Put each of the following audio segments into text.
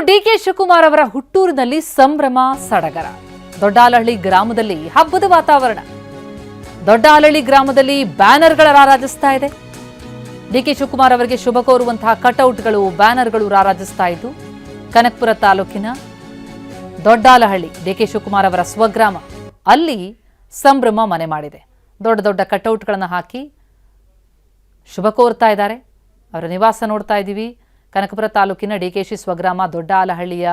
DK Shivakumar ಅವರ ಹುಟ್ಟೂರಿನಲ್ಲಿ ಸಂಭ್ರಮ ಸಡಗರ. ದೊಡ್ಡಾಲಹಳ್ಳಿ ಗ್ರಾಮದಲ್ಲಿ ಹಬ್ಬದ ವಾತಾವರಣ. ದೊಡ್ಡಾಲಹಳ್ಳಿ ಗ್ರಾಮದಲ್ಲಿ ಬ್ಯಾನರ್ಗಳ ರಾರಾಜಿಸ್ತಾ ಇದೆ. ಡಿಕೆ ಶಿವಕುಮಾರ್ ಅವರಿಗೆ ಶುಭ ಕೋರುವಂತಹ ಕಟೌಟ್ಗಳು, ಬ್ಯಾನರ್ಗಳು ರಾರಾಜಿಸ್ತಾ ಇದ್ದು, ಕನಕಪುರ ತಾಲೂಕಿನ ದೊಡ್ಡಾಲಹಳ್ಳಿ ಡಿಕೆ ಶಿವಕುಮಾರ್ ಅವರ ಸ್ವಗ್ರಾಮ, ಅಲ್ಲಿ ಸಂಭ್ರಮ ಮನೆ ಮಾಡಿದೆ. ದೊಡ್ಡ ದೊಡ್ಡ ಕಟೌಟ್ಗಳನ್ನು ಹಾಕಿ ಶುಭ ಕೋರ್ತಾ ಇದ್ದಾರೆ. ಅವರ ನಿವಾಸ ನೋಡ್ತಾ ಇದ್ದೀವಿ. ಕನಕಪುರ ತಾಲೂಕಿನ ಡಿಕೆಶಿ ಸ್ವಗ್ರಾಮ ದೊಡ್ಡಾಲಹಳ್ಳಿಯ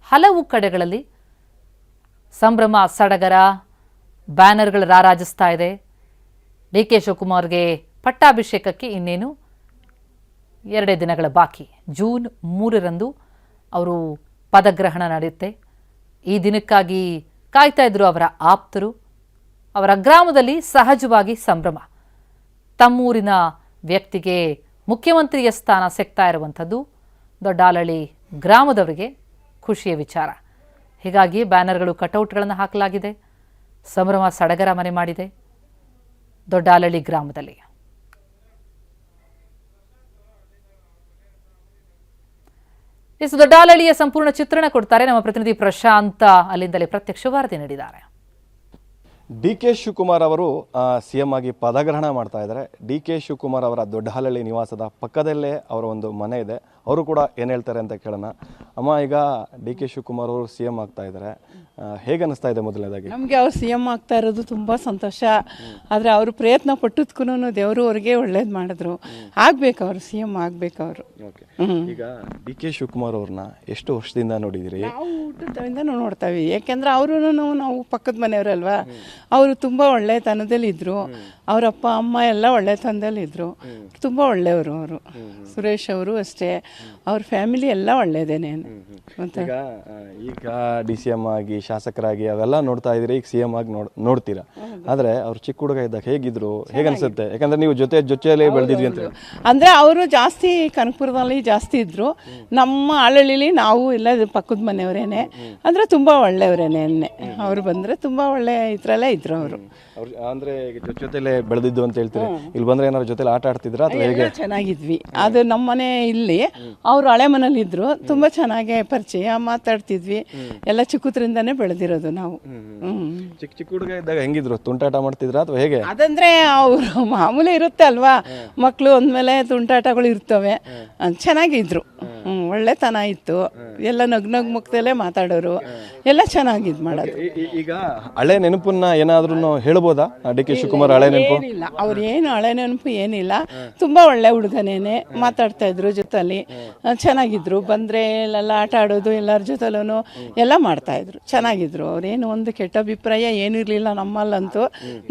ಹಲವು ಕಡೆಗಳಲ್ಲಿ ಸಂಭ್ರಮ ಸಡಗರ, ಬ್ಯಾನರ್ಗಳು ರಾರಾಜಿಸ್ತಾ ಇದೆ. ಡಿಕೆ ಶಿವಕುಮಾರ್ಗೆ ಪಟ್ಟಾಭಿಷೇಕಕ್ಕೆ ಇನ್ನೇನು 2 ದಿನಗಳ ಬಾಕಿ. ಜೂನ್ 3ರಂದು ಅವರು ಪದಗ್ರಹಣ ನಡೆಯುತ್ತೆ. ಈ ದಿನಕ್ಕಾಗಿ ಕಾಯ್ತಾ ಇದ್ರು ಅವರ ಆಪ್ತರು. ಅವರ ಗ್ರಾಮದಲ್ಲಿ ಸಹಜವಾಗಿ ಸಂಭ್ರಮ. ತಮ್ಮೂರಿನ ವ್ಯಕ್ತಿಗೆ ಮುಖ್ಯಮಂತ್ರಿಯ ಸ್ಥಾನ ಸಿಗ್ತಾ ಇರುವಂಥದ್ದು ದೊಡ್ಡಾಲಹಳ್ಳಿ ಗ್ರಾಮದವರಿಗೆ ಖುಷಿಯ ವಿಚಾರ. ಹೀಗಾಗಿ ಬ್ಯಾನರ್ಗಳು, ಕಟೌಟ್ಗಳನ್ನು ಹಾಕಲಾಗಿದೆ. ಸಂಭ್ರಮ ಸಡಗರ ಮನೆ ಮಾಡಿದೆ ದೊಡ್ಡಾಲಹಳ್ಳಿ ಗ್ರಾಮದಲ್ಲಿ. ದೊಡ್ಡಾಲಹಳ್ಳಿಯ ಸಂಪೂರ್ಣ ಚಿತ್ರಣ ಕೊಡ್ತಾರೆ ನಮ್ಮ ಪ್ರತಿನಿಧಿ ಪ್ರಶಾಂತ. ಅಲ್ಲಿಂದಲೇ ಪ್ರತ್ಯಕ್ಷ ವರದಿ ನೀಡಿದ್ದಾರೆ. ಡಿಕೆ ಶಿವಕುಮಾರ್ ಅವರು ಸಿಎಂ ಆಗಿ ಪದಗ್ರಹಣ ಮಾಡ್ತಾ ಇದ್ದಾರೆ. ಡಿಕೆ ಶಿವಕುಮಾರ್ ಅವರ ದೊಡ್ಡಾಲಹಳ್ಳಿ ನಿವಾಸದ ಪಕ್ಕದಲ್ಲೇ ಅವರ ಒಂದು ಮನೆ ಇದೆ. ಅವರು ಕೂಡ ಏನು ಹೇಳ್ತಾರೆ ಅಂತ ಕೇಳೋಣ. ಅಮ್ಮ, ಈಗ ಡಿಕೆ ಶಿವಕುಮಾರ್ ಅವರು ಸಿಎಂ ಆಗ್ತಾ ಇದ್ದಾರೆ, ಹೇಗೆ ಅನಿಸ್ತಾ ಇದೆ? ಮೊದಲನೇದಾಗಿ ನಮಗೆ ಅವ್ರು ಸಿಎಂ ಆಗ್ತಾ ಇರೋದು ತುಂಬ ಸಂತೋಷ. ಆದರೆ ಅವರು ಪ್ರಯತ್ನ ಪಟ್ಟದಕ್ಕೂ ದೇವರು ಅವ್ರಿಗೆ ಒಳ್ಳೇದು ಮಾಡಿದ್ರು. ಆಗ್ಬೇಕು, ಅವರು ಸಿಎಂ ಆಗ್ಬೇಕು. ಅವರು ಈಗ ಡಿಕೆ ಶಿವಕುಮಾರ್ ಅವ್ರನ್ನ ಎಷ್ಟು ವರ್ಷದಿಂದ ನೋಡಿದಿರಿ? ನಾವು ಊಟದಿಂದ ನೋಡ್ತಾವೆ, ಯಾಕೆಂದ್ರೆ ಅವರು ನಾವು ಪಕ್ಕದ ಮನೆಯವರಲ್ವಾ. ಅವರು ತುಂಬ ಒಳ್ಳೆತನದಲ್ಲಿ ಇದ್ರು. ಅವ್ರ ಅಪ್ಪ ಅಮ್ಮ ಎಲ್ಲ ಒಳ್ಳೆತನದಲ್ಲಿ ಇದ್ರು. ತುಂಬ ಒಳ್ಳೆಯವರು ಅವರು. ಸುರೇಶ್ ಅವರು ಅಷ್ಟೇ, ಅವ್ರ ಫ್ಯಾಮಿಲಿ ಎಲ್ಲ ಒಳ್ಳೇದೇನೆ. ಈಗ ಡಿ ಸಿ ಎಂ ಆಗಿ, ಶಾಸಕರಾಗಿ ಅವೆಲ್ಲ ನೋಡ್ತಾ ಇದ್ರಿ, ಈಗ ಸಿ ಎಂ ಆಗಿ ನೋಡ್ತೀರಾ. ಆದ್ರೆ ಅವ್ರು ಚಿಕ್ಕ ಹುಡುಗ ಇದ್ದಾಗ ಹೇಗಿದ್ರು, ಹೇಗೆ ಅನ್ಸುತ್ತೆ? ಯಾಕಂದ್ರೆ ನೀವು ಜೊತೆಯಲ್ಲಿ ಬೆಳೆದಿದ್ವಿ ಅಂತ. ಅಂದ್ರೆ ಅವರು ಜಾಸ್ತಿ ಕನಕಪುರದಲ್ಲಿ ಜಾಸ್ತಿ ಇದ್ರು. ನಮ್ಮ ಆಳಳ್ಳಿಲಿ ನಾವು ಇಲ್ಲ ಪಕ್ಕದ ಮನೆಯವರೇನೆ. ಅಂದ್ರೆ ತುಂಬಾ ಒಳ್ಳೆಯವರೇನೆ. ಅವ್ರು ಬಂದ್ರೆ ತುಂಬಾ ಒಳ್ಳೆ ಇದ್ರಲ್ಲೇ ಇದ್ರು ಅವರು. ಅಂದ್ರೆ ಜೊತೆಲೆ ಬೆಳೆದಿದ್ದು ಅಂತ ಹೇಳ್ತೀರಿ. ಇಲ್ಲಿ ಬಂದ್ರೆ ಏನಾದ್ರು ಜೊತೆಲಿ ಆಟ ಆಡ್ತಿದ್ರ ಅಥವಾ ಹೇಗೆ? ಚೆನ್ನಾಗಿದ್ವಿ. ಅದು ನಮ್ಮ ಮನೆ ಇಲ್ಲಿ, ಅವ್ರು ಹಳೆ ಮನೇಲಿ ಇದ್ರು. ತುಂಬಾ ಚೆನ್ನಾಗಿ ಪರಿಚಯ, ಮಾತಾಡ್ತಿದ್ವಿ. ಎಲ್ಲ ಚಿಕ್ಕದ್ರಿಂದಾನೇ ಬೆಳೆದಿರೋದು ನಾವು. ಚಿಕ್ಕ ಹುಡುಗ ಇದ್ದಾಗ ಹೆಂಗಿದ್ರು? ತುಂಟಾಟ ಮಾಡ್ತಿದ್ರ ಅಥವಾ ಹೇಗೆ? ಅದಂದ್ರೆ ಅವ್ರು ಮಾಮೂಲಿ ಇರುತ್ತೆ ಅಲ್ವಾ, ಮಕ್ಳು ಅಂದ್ಮೇಲೆ ತುಂಟಾಟಗಳು ಇರ್ತವೆ. ಚೆನ್ನಾಗಿದ್ರು. ಒಳ್ಳೆತನ ಇತ್ತು. ಎಲ್ಲ ನಗ್ ಮುಕ್ತಲ್ಲೇ ಮಾತಾಡೋರು. ಎಲ್ಲ ಚೆನ್ನಾಗಿದ್ ಮಾಡೋದು. ಈಗ ಹಳೆ ನೆನಪನ್ನ ಏನಾದ್ರೂ ಹೇಳ್ಬೋದಾ? ಡಿ ಕೆ ಶಿವಕುಮಾರ್ ಹಳೆ ನೆನಪು? ಏನಿಲ್ಲ, ಅವ್ರೇನು ಹಳೆ ನೆನಪು ಏನಿಲ್ಲ. ತುಂಬಾ ಒಳ್ಳೆ ಹುಡುಗನೇನೆ. ಮಾತಾಡ್ತಾ ಇದ್ರು, ಜೊತೆಲಿ ಚೆನ್ನಾಗಿದ್ರು. ಬಂದ್ರೆ ಎಲ್ಲ ಆಟ ಆಡೋದು, ಎಲ್ಲರ ಜೊತೆಲೂ ಎಲ್ಲ ಮಾಡ್ತಾ ಇದ್ರು. ಚೆನ್ನಾಗಿದ್ರು. ಅವ್ರೇನು ಒಂದು ಕೆಟ್ಟ ಅಭಿಪ್ರಾಯ ಏನೂ ಇರ್ಲಿಲ್ಲ ನಮ್ಮಲ್ಲಂತೂ.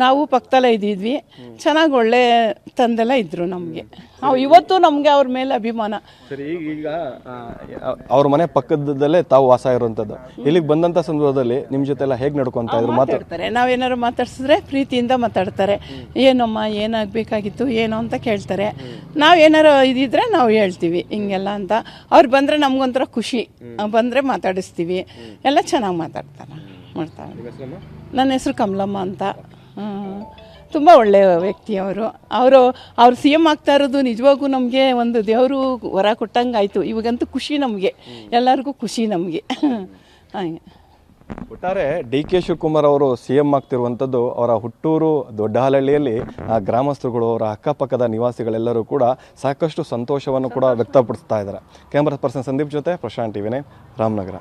ನಾವು ಪಕ್ಕದಲ್ಲೇ ಇದ್ದಿದ್ವಿ. ಚೆನ್ನಾಗಿ ಒಳ್ಳೆ ತಂದೆಲ್ಲ ಇದ್ರು ನಮ್ಗೆ. ಇವತ್ತು ನಮ್ಗೆ ಅವ್ರ ಮೇಲೆ ಅಭಿಮಾನ. ಸರಿ, ಈಗ ಅವ್ರ ಮನೆ ಪಕ್ಕದಲ್ಲೇ ತಾವು ವಾಸ ಇರುವಂತದ್ದು. ಇಲ್ಲಿಗೆ ಬಂದಂತ ಸಂದರ್ಭದಲ್ಲಿ ನಿಮ್ ಜೊತೆ ಎಲ್ಲ ಹೇಗೆ ನಡ್ಕೊಂತ ಇದ್ರು? ಮಾತಾಡ್ತಾರೆ. ನಾವೇನಾರು ಮಾತಾಡ್ಸಿದ್ರೆ ಪ್ರೀತಿಯಿಂದ ಮಾತಾಡ್ತಾರೆ. ಏನಮ್ಮ, ಏನಾಗಬೇಕಾಗಿತ್ತು ಏನೋ ಅಂತ ಕೇಳ್ತಾರೆ. ನಾವೇನಾರು ಇದಿದ್ರೆ ನಾವು ಹೇಳ್ತೀವಿ ಹಿಂಗೆಲ್ಲ ಅಂತ. ಅವ್ರು ಬಂದ್ರೆ ನಮ್ಗೊಂಥರ ಖುಷಿ. ಬಂದ್ರೆ ಮಾತಾಡಿಸ್ತೀವಿ. ಎಲ್ಲ ಚೆನ್ನಾಗಿ ಮಾತಾಡ್ತಾರೆ, ಮಾಡ್ತಾರೆ. ನನ್ನ ಹೆಸರು ಕಮಲಮ್ಮ ಅಂತ. ತುಂಬ ಒಳ್ಳೆಯ ವ್ಯಕ್ತಿ ಅವರು. ಅವ್ರು ಸಿ ಎಂ ಆಗ್ತಾ ಇರೋದು ನಿಜವಾಗೂ ನಮಗೆ ಒಂದು ದೇವರು ವರ ಕೊಟ್ಟಂಗೆ ಆಯಿತು. ಇವಾಗಂತೂ ಖುಷಿ ನಮಗೆ, ಎಲ್ಲರಿಗೂ ಖುಷಿ ನಮಗೆ. ಹಾಗೆ ಒಟ್ಟಾರೆ ಡಿ ಕೆ ಶಿವಕುಮಾರ್ ಅವರು ಸಿ ಎಂ ಆಗ್ತಿರುವಂಥದ್ದು ಅವರ ಹುಟ್ಟೂರು ದೊಡ್ಡಾಲಹಳ್ಳಿಯಲ್ಲಿ ಗ್ರಾಮಸ್ಥರುಗಳು, ಅವರ ಅಕ್ಕಪಕ್ಕದ ನಿವಾಸಿಗಳೆಲ್ಲರೂ ಕೂಡ ಸಾಕಷ್ಟು ಸಂತೋಷವನ್ನು ಕೂಡ ವ್ಯಕ್ತಪಡಿಸ್ತಾ ಇದ್ದಾರೆ. ಕ್ಯಾಮರಾ ಪರ್ಸನ್ ಸಂದೀಪ್ ಜೊತೆ ಪ್ರಶಾಂತ್, ಟಿವಿ9, ರಾಮನಗರ.